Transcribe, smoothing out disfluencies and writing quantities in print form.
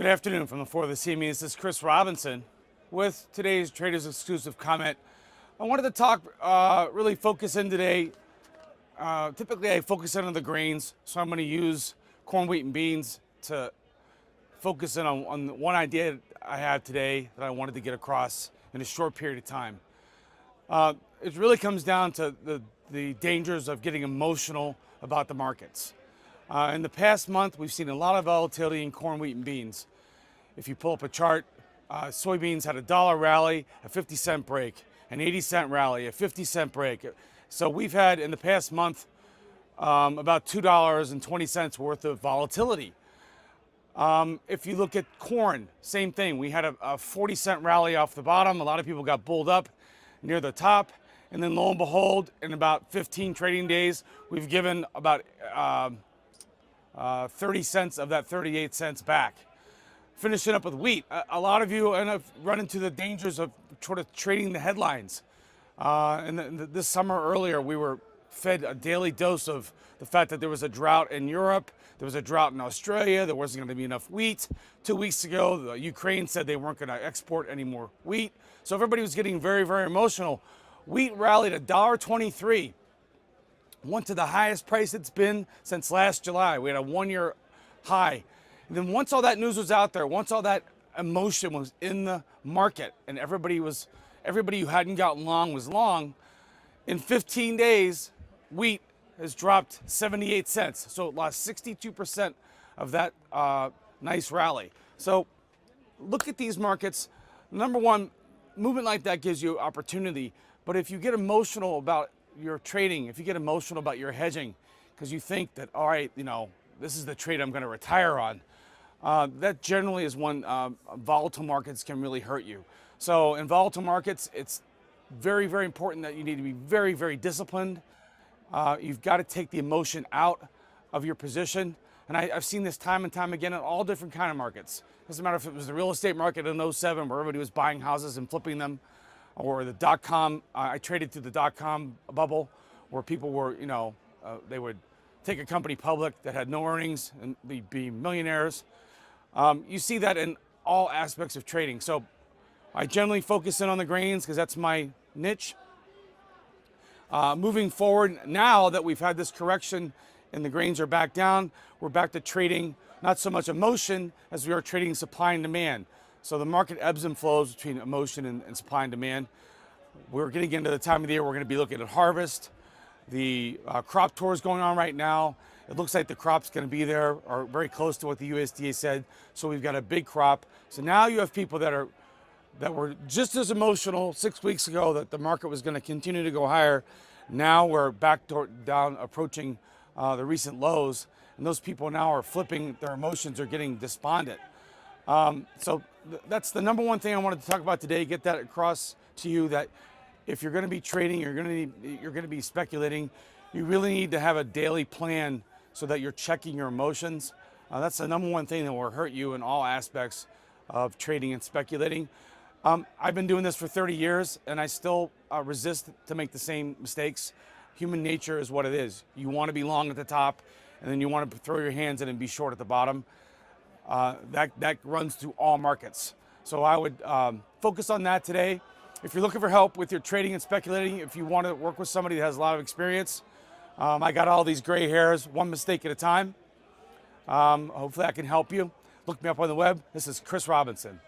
Good afternoon from the floor of the CME. This is Chris Robinson with today's Traders Exclusive comment. I wanted to talk, really focus in today. Typically I focus in on the grains, so I'm going to use corn, wheat, and beans to focus in on one idea I have today that I wanted to get across in a short period of time. It really comes down to the dangers of getting emotional about the markets. In the past month, we've seen a lot of volatility in corn, wheat, and beans. If you pull up a chart, soybeans had a $1 rally, a 50-cent break, an 80-cent rally, a 50-cent break. So we've had, in the past month, about $2.20 worth of volatility. If you look at corn, same thing. We had a 40-cent rally off the bottom. A lot of people got bulled up near the top. And then lo and behold, in about 15 trading days, we've given about 30 cents of that 38 cents back. Finishing up with wheat, a lot of you end up run into the dangers of sort of trading the headlines. This summer earlier, we were fed a daily dose of the fact that there was a drought in Europe, there was a drought in Australia, there wasn't going to be enough wheat. 2 weeks ago, the Ukraine said they weren't going to export any more wheat. So everybody was getting very, very emotional. Wheat rallied $1.23. Went to the highest price it's been since last July. We had a one-year high. And then once all that news was out there, once all that emotion was in the market and everybody who hadn't gotten long was long, in 15 days, wheat has dropped 78 cents. So it lost 62% of that nice rally. So look at these markets. Number one, movement like that gives you opportunity. But if you get emotional about your trading, if you get emotional about your hedging, because you think that, all right, this is the trade I'm going to retire on, that generally is when volatile markets can really hurt you. So in volatile markets, it's very, very important that you need to be very, very disciplined. You've got to take the emotion out of your position. And I've seen this time and time again in all different kind of markets. Doesn't matter if it was the real estate market in '07 where everybody was buying houses and flipping them, or the dot-com. I traded through the dot-com bubble where people were, they would take a company public that had no earnings and be millionaires. You see that in all aspects of trading. So I generally focus in on the grains because that's my niche. Moving forward, now that we've had this correction and the grains are back down, we're back to trading not so much emotion as we are trading supply and demand. So the market ebbs and flows between emotion and supply and demand. We're getting into the time of the year we're going to be looking at harvest. The crop tour is going on right now. It looks like the crop's going to be there or very close to what the USDA said. So we've got a big crop. So now you have people that were just as emotional 6 weeks ago that the market was going to continue to go higher. Now we're back down approaching the recent lows. And those people now are flipping, their emotions are getting despondent. So that's the number one thing I wanted to talk about today. Get that across to you that if you're going to be trading, you're going to be speculating, you really need to have a daily plan so that you're checking your emotions. That's the number one thing that will hurt you in all aspects of trading and speculating. I've been doing this for 30 years and I still resist to make the same mistakes. Human nature is what it is. You want to be long at the top and then you want to throw your hands in and be short at the bottom. That runs through all markets. So I would focus on that today. If you're looking for help with your trading and speculating, if you want to work with somebody that has a lot of experience, I got all these gray hairs, one mistake at a time. Hopefully I can help you. Look me up on the web. This is Chris Robinson.